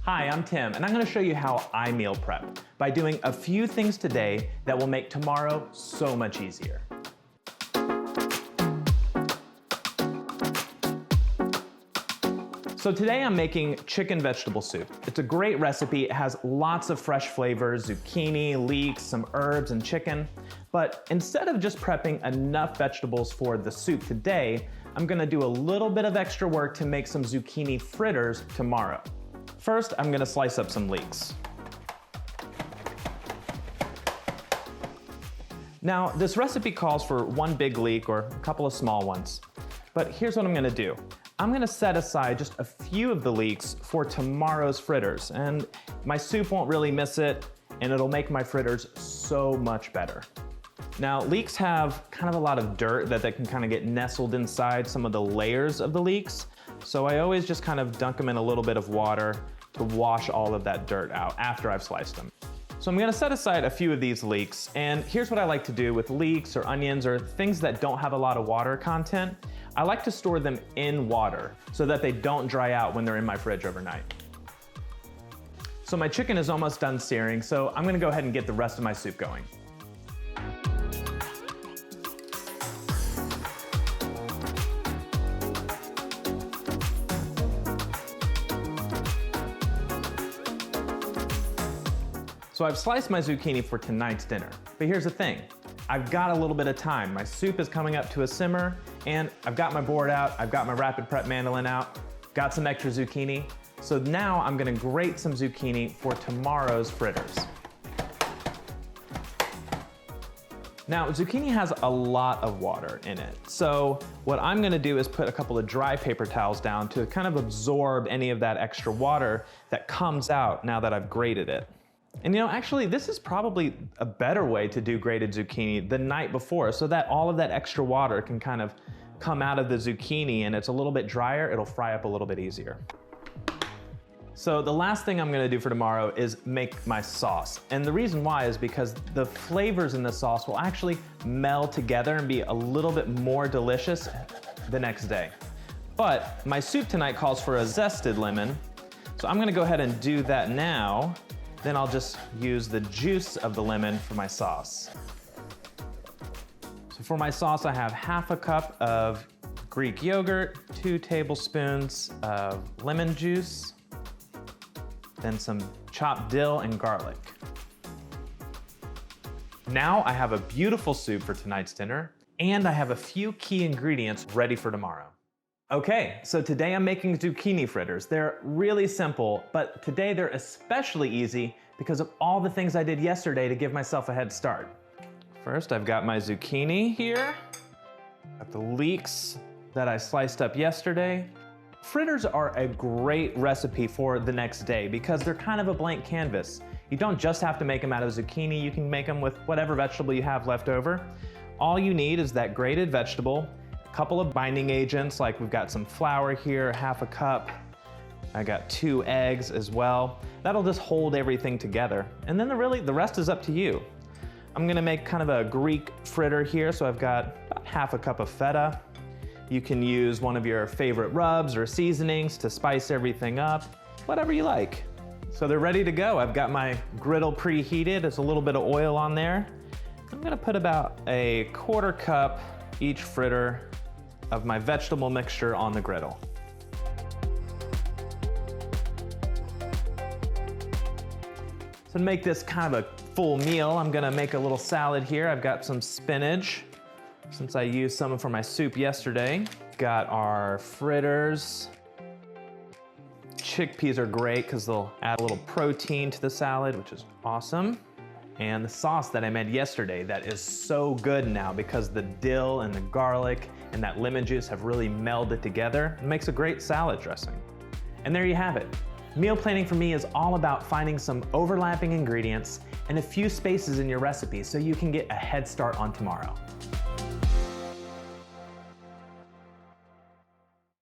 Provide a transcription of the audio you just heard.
Hi, I'm Tim, and I'm going to show you how I meal prep by doing a few things today that will make tomorrow so much easier. So today I'm making chicken vegetable soup. It's a great recipe. It has lots of fresh flavors, zucchini, leeks, some herbs, and chicken. But instead of just prepping enough vegetables for the soup today, I'm gonna do a little bit of extra work to make some zucchini fritters tomorrow. First, I'm gonna slice up some leeks. Now, this recipe calls for one big leek or a couple of small ones. But here's what I'm gonna do. I'm gonna set aside just a few of the leeks for tomorrow's fritters, and my soup won't really miss it, and it'll make my fritters so much better. Now, leeks have kind of a lot of dirt that can kind of get nestled inside some of the layers of the leeks, so I always just kind of dunk them in a little bit of water to wash all of that dirt out after I've sliced them. So I'm gonna set aside a few of these leeks, and here's what I like to do with leeks or onions or things that don't have a lot of water content. I like to store them in water so that they don't dry out when they're in my fridge overnight. So my chicken is almost done searing, so I'm gonna go ahead and get the rest of my soup going. So I've sliced my zucchini for tonight's dinner, but here's the thing. I've got a little bit of time. My soup is coming up to a simmer, and I've got my board out, I've got my rapid prep mandolin out, got some extra zucchini. So now I'm gonna grate some zucchini for tomorrow's fritters. Now, zucchini has a lot of water in it. So what I'm gonna do is put a couple of dry paper towels down to kind of absorb any of that extra water that comes out now that I've grated it. And you know, actually, this is probably a better way to do grated zucchini the night before so that all of that extra water can kind of come out of the zucchini and it's a little bit drier, it'll fry up a little bit easier. So the last thing I'm gonna do for tomorrow is make my sauce. And the reason why is because the flavors in the sauce will actually meld together and be a little bit more delicious the next day. But my soup tonight calls for a zested lemon, so I'm gonna go ahead and do that now. Then I'll just use the juice of the lemon for my sauce. So for my sauce, I have half a cup of Greek yogurt, 2 tablespoons of lemon juice, then some chopped dill and garlic. Now I have a beautiful soup for tonight's dinner, and I have a few key ingredients ready for tomorrow. Okay, so today I'm making zucchini fritters. They're really simple, but today they're especially easy because of all the things I did yesterday to give myself a head start. First, I've got my zucchini here. Got the leeks that I sliced up yesterday. Fritters are a great recipe for the next day because they're kind of a blank canvas. You don't just have to make them out of zucchini, you can make them with whatever vegetable you have left over. All you need is that grated vegetable, couple of binding agents, like we've got some flour here, half a cup. I got 2 eggs as well. That'll just hold everything together. And then the rest is up to you. I'm gonna make kind of a Greek fritter here, so I've got about half a cup of feta. You can use one of your favorite rubs or seasonings to spice everything up, whatever you like. So they're ready to go. I've got my griddle preheated. There's a little bit of oil on there. I'm gonna put about a 1/4 cup each fritter of my vegetable mixture on the griddle. So to make this kind of a full meal, I'm gonna make a little salad here. I've got some spinach, since I used some for my soup yesterday. Got our fritters. Chickpeas are great because they'll add a little protein to the salad, which is awesome. And the sauce that I made yesterday that is so good now because the dill and the garlic and that lemon juice have really melded together. It makes a great salad dressing. And there you have it. Meal planning for me is all about finding some overlapping ingredients and a few spaces in your recipe so you can get a head start on tomorrow.